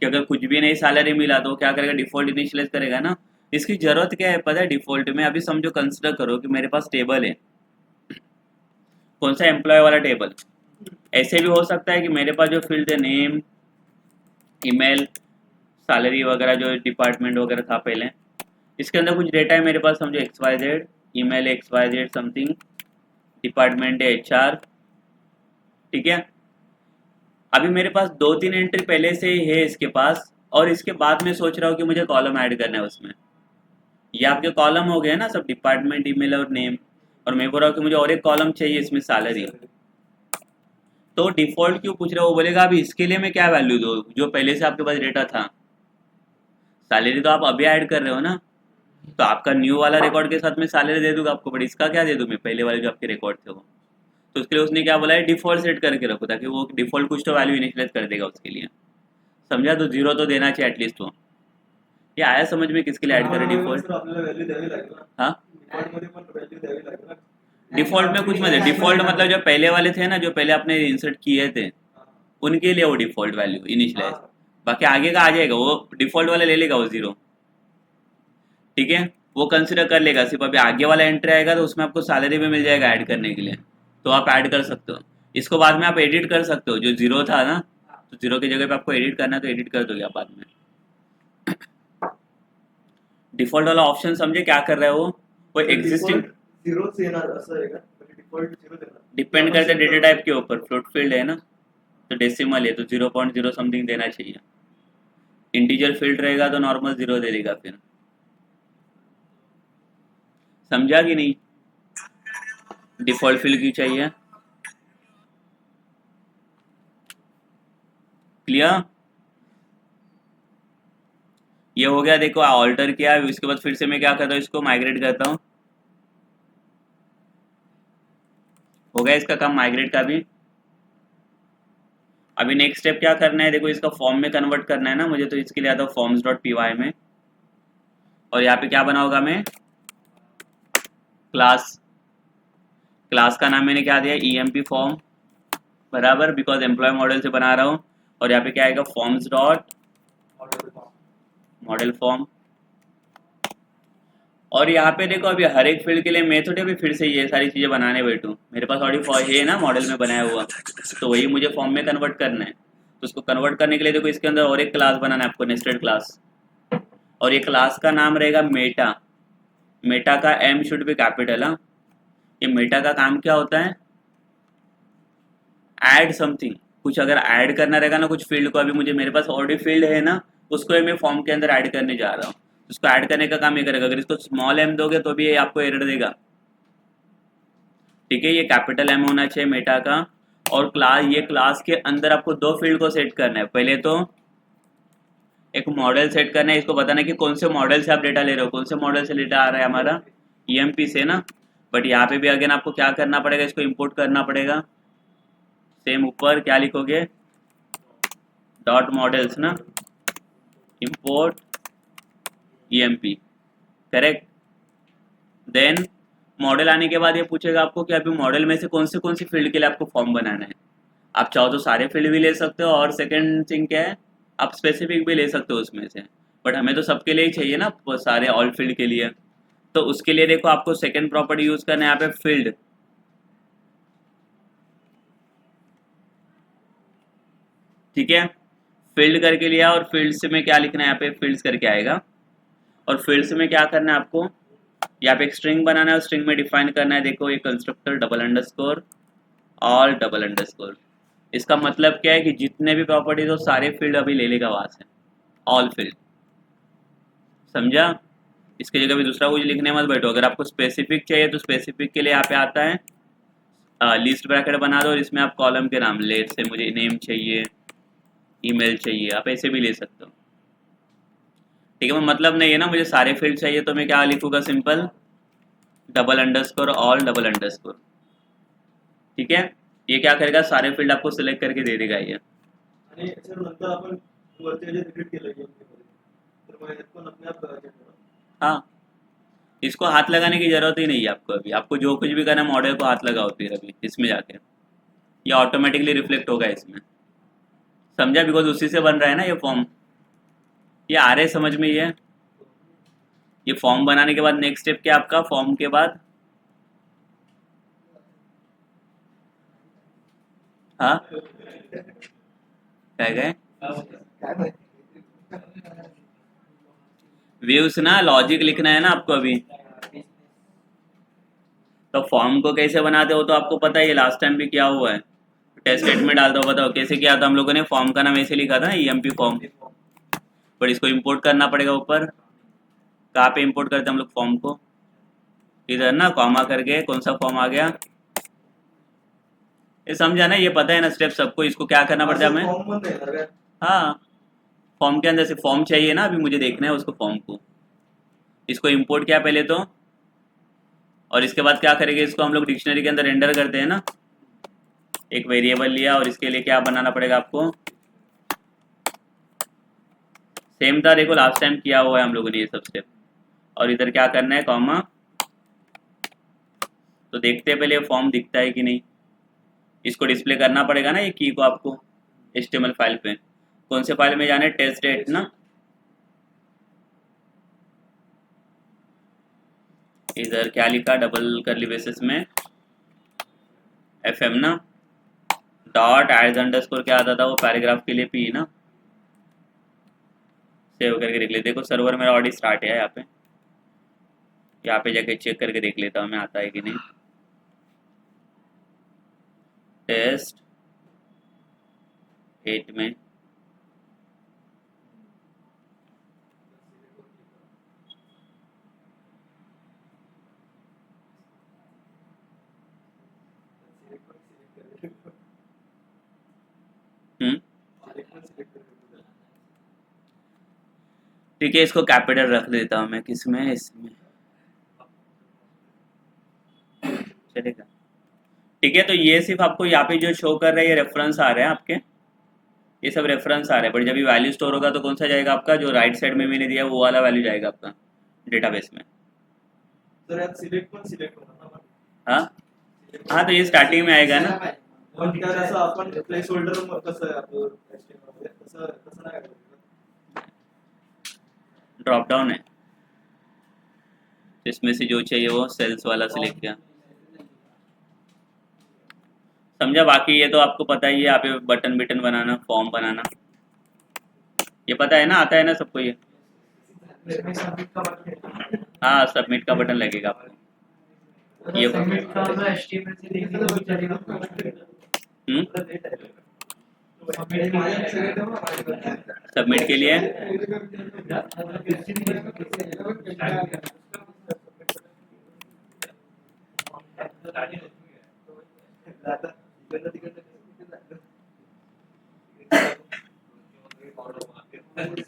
कि अगर कुछ भी नहीं सैलरी मिला तो क्या करेगा, डिफॉल्ट इनिशियलाइज करेगा ना। इसकी जरूरत क्या है पता है, डिफॉल्ट में अभी समझो कंसिडर करो कि मेरे पास टेबल है, कौन सा, एम्प्लॉय वाला टेबल। ऐसे भी हो सकता है कि मेरे पास जो फील्ड है, नेम, ईमेल, सैलरी वगैरह, जो डिपार्टमेंट वगैरह था पहले, इसके अंदर कुछ डेटा है मेरे पास, समझो XYZ, email XYZ something, department है HR। ठीक है, अभी मेरे पास 2-3 एंट्री पहले से ही है इसके पास, और इसके बाद में सोच रहा हूँ कि मुझे कॉलम ऐड करना है उसमें। ये आपके कॉलम हो गए ना सब, डिपार्टमेंट, ईमेल और नेम, और मैं बोल रहा हूँ कि मुझे और एक कॉलम चाहिए इसमें सैलरी। तो डिफॉल्ट क्यों पूछ रहा है, वो बोलेगा अभी इसके लिए मैं क्या वैल्यू दूँ, जो पहले से आपके पास डेटा था। सैलरी तो आप अभी ऐड कर रहे हो ना, तो आपका न्यू वाला रिकॉर्ड के साथ में सैलरी दे दूंगा आपको, बट इसका क्या दे दूँ मैं, पहले वाले जो आपके रिकॉर्ड थे वो। तो उसके लिए उसने क्या बोला है, डिफॉल्ट सेट करके रखो, ताकि वो डिफॉल्ट कुछ तो वैल्यू इनिशियलाइज कर देगा उसके लिए। समझा, तो 0 तो देना चाहिए एटलीस्ट। वो ये आया समझ में, किसके लिए ऐड करें डिफॉल्ट? आपल्याला व्हॅल्यू द्यावी लागेल ना, हाँ, डिफॉल्ट मध्ये पण व्हॅल्यू द्यावी लागेल ना। डिफॉल्ट में कुछ मतलब, डिफॉल्ट मतलब जो पहले वाले थे ना, जो पहले आपने इंसर्ट किए थे, उनके लिए वो डिफॉल्ट वैल्यू इनिशियलाइज, बाकी आगे का आ जाएगा, वो डिफॉल्ट वाला ले लेगा वो 0। ठीक है, वो कंसिडर कर लेगा, सिर्फ अभी आगे वाला एंट्री आएगा तो उसमें आपको सैलरी भी मिल जाएगा ऐड करने के लिए, तो आप ऐड कर सकते हो। इसको बाद में आप एडिट कर सकते हो, जो 0 था ना, तो 0 की जगह पे आपको एडिट करना है तो एडिट कर दोगे आप बाद में। डिफॉल्ट वाला ऑप्शन समझे क्या कर रहा है वो एग्जिस्टिंग, झिरोच येणार असं आहे का, म्हणजे डिफॉल्ट झिरो देणार, डिपेंड करता है डेटा टाइप के ऊपर, फ्लोट फील्ड है ना, तो डेसिमल है तो 0.0 समथिंग देना चाहिए, इंटीजर फील्ड रहेगा तो नॉर्मल 0 दे देगा फिर। समझा कि नहीं, डिफॉल्ट फील्ड क्यों चाहिए, क्लियर? ये हो गया, देखो ऑल्टर किया, इसके बाद फिर से मैं क्या करता हूँ, इसको माइग्रेट करता हूँ, हो गया इसका काम माइग्रेट का भी। अभी नेक्स्ट स्टेप क्या करना है, देखो इसका फॉर्म में कन्वर्ट करना है ना मुझे, तो इसके लिए आता हूँ forms.py में, और यहाँ पे क्या बना होगा, मैं क्लास, क्लास का नाम मैंने क्या दिया, EMP फॉर्म, बराबर, बिकॉज एम्प्लॉय मॉडल से बना रहा हूँ, और यहाँ पे क्या आएगा, फॉर्म्स डॉट मॉडल फॉर्म। और यहाँ पे देखो अभी हर एक फील्ड के लिए मैं थोड़ी अभी फिर से ये सारी चीज़ें बनाने बैठूँ, मेरे पास ऑलरेडी है ना मॉडल में बनाया हुआ, तो वही मुझे फॉर्म में कन्वर्ट करना है। तो उसको कन्वर्ट करने के लिए देखो इसके अंदर और एक क्लास बनाना है आपको, नेस्टेड क्लास, और ये क्लास का नाम रहेगा मेटा। मेटा का M शुड बी कैपिटल। हाँ, ये मेटा का काम क्या होता है, ऐड समथिंग, कुछ अगर ऐड करना रहेगा ना कुछ फील्ड को, अभी मुझे मेरे पास ऑलरेडी फील्ड है ना, उसको मैं फॉर्म के अंदर ऐड करने जा रहा हूँ, उसको ऐड करने का काम ये करेगा। अगर इसको स्मॉल m दोगे तो भी ये आपको एरर देगा। ठीक है, ये कैपिटल M होना चाहिए मेटा का। और क्लास, ये क्लास के अंदर आपको 2 फील्ड को सेट करना है, पहले तो एक मॉडल सेट करना है, इसको बताना है कि कौन से मॉडल से आप डेटा ले रहे हो, कौन से मॉडल से डेटा आ रहा है हमारा, EMP से ना। बट यहाँ पे भी अगेन आपको क्या करना पड़ेगा, इसको इंपोर्ट करना पड़ेगा। सेम ऊपर क्या लिखोगे, डॉट मॉडल्स ना, import EMP, correct. Then model आने के बाद ये पूछेगा आपको कि अभी मॉडल में से कौन सी फील्ड के लिए आपको फॉर्म बनाना है। आप चाहो तो सारे फील्ड भी ले सकते हो, और सेकंड थिंग क्या है, आप स्पेसिफिक भी ले सकते हो उसमें से। बट हमें तो सबके लिए ही चाहिए ना, वो सारे ऑल फील्ड के लिए। तो उसके लिए देखो आपको सेकंड प्रॉपर्टी यूज करना है यहाँ पे, फील्ड। ठीक है, फील्ड करके लिया, और फील्ड्स में क्या लिखना है यहाँ पे, फील्ड्स करके आएगा। और फील्ड्स में क्या करना है आपको, यहाँ पे एक स्ट्रिंग बनाना है, और स्ट्रिंग में डिफाइन करना है, देखो ये constructor double underscore all double underscore. इसका मतलब क्या है कि जितने भी प्रॉपर्टीज हो सारे फील्ड अभी ले लेगा वहां से, ऑल फील्ड। समझा। इसकी जगह भी दूसरा कुछ लिखने मत बैठो। अगर आपको स्पेसिफिक चाहिए तो स्पेसिफिक के लिए यहाँ पे आता है लिस्ट ब्रैकेट बना दो, और इसमें आप कॉलम के नाम ले, से मुझे नेम चाहिए, ईमेल चाहिए, आप ऐसे भी ले सकते हो। ठीक है, मतलब नहीं है ना मुझे सारे फील्ड चाहिए, तो मैं क्या लिखूंगा, simple double underscore all double underscore. ठीक है, ये क्या करेगा, सारे फील्ड आपको सिलेक्ट करके दे देगा ये। आणि सर नंतर आपण वरच्या जे रिपीट केलं तर मग यात पण अपने आप करायचं आहे. हाँ, इसको हाथ लगाने की जरूरत ही नहीं है आपको। अभी आपको जो कुछ भी करना है मॉडल को हाथ लगाओ फिर अभी इसमें जाके, ये ऑटोमेटिकली रिफ्लेक्ट होगा इसमें। समझा, बिकॉज उसी से बन रहा है ना ये फॉर्म। ये आ रहे समझ में ये फॉर्म बनाने के बाद नेक्स्ट स्टेप क्या आपका, फॉर्म के बाद हाँ क्या गए व्यूज ना, लॉजिक लिखना है ना आपको अभी। तो फॉर्म को कैसे बनाते हो तो आपको पता ही है, लास्ट टाइम भी किया हुआ है, टेस्ट सेट में डालता हो। बताओ कैसे किया था हम लोगों ने, फॉर्म का नाम ऐसे लिखा था ना, EMP फॉर्म। पर इसको इंपोर्ट करना पड़ेगा ऊपर। कहाँ पे इंपोर्ट करते हैं हम लोग फॉर्म को, इधर ना, कॉमा करके कौन सा फॉर्म आ गया, ये समझा ना, ये पता है ना स्टेप सबको। इसको क्या करना पड़ता है हमें, फॉर्म पण नाही येणार काय? हाँ फॉर्म के अंदर से फॉर्म चाहिए ना, अभी मुझे देखना है उसको, फॉर्म को। इसको इंपोर्ट किया पहले तो, और इसके बाद क्या करेंगे, इसको हम लोग डिक्शनरी के अंदर एंटर करते हैं ना। एक वेरिएबल लिया, और इसके लिए क्या बनाना पड़ेगा आपको, सेम था देखो लास्ट टाइम किया हुआ है हम लोगों ने ये सब स्टेप। और इधर क्या करना है, कॉमा। तो देखते हैं पहले फॉर्म दिखता है कि नहीं, इसको डिस्प्ले करना पड़ेगा ना ये की को आपको HTML फाइल पे। कौन से फाइल में जाना है, टेस्ट डेट ना, इधर क्या लिखा डबल करली बेसिस में, FM ना, डॉट एज अंडरस्कोर क्या आता था वो पैराग्राफ के लिए P ना। सेव करके देख लेते, देखो सर्वर मेरा ऑलरेडी स्टार्ट है यहाँ पे जाके चेक करके देख लेता हूँ मैं आता है कि नहीं। टेस्ट 8 में ठीक है, इसको कैपिटल रख देता हूँ मैं, किसमें, इसमें चलेगा। ठीक है, तो ये सिर्फ आपको यहाँ पे जो शो कर रहा है ये रेफरेंस आ रहे हैं आपके, ये सब रेफरेंस आ रहे हैं। बट जब ये वैल्यू स्टोर होगा तो कौन सा जाएगा आपका, जो राइट साइड में मैंने दिया वो वाला वैल्यू जाएगा आपका डेटाबेस में। तर यात सिलेक्ट पण सिलेक्ट होणार ना. हाँ हाँ, तो ये स्टार्टिंग में आएगा ना, पण त्यात असं आपण प्लेस होल्डर कसं आहे आपलं तसं तसं नाही करायचं. ड्रॉप डाउन है, इसमें से जो चाहिए वो सेल्स वाला सिलेक्ट किया। समझा, बाकी ये तो आपको पता ही है, यहाँ पे बटन बिटन बनाना, फॉर्म बनाना, ये पता है ना, आता है ना सबको ये। हाँ, सबमिट का बटन लगेगा आपको ये। सबमिट के लिए अरे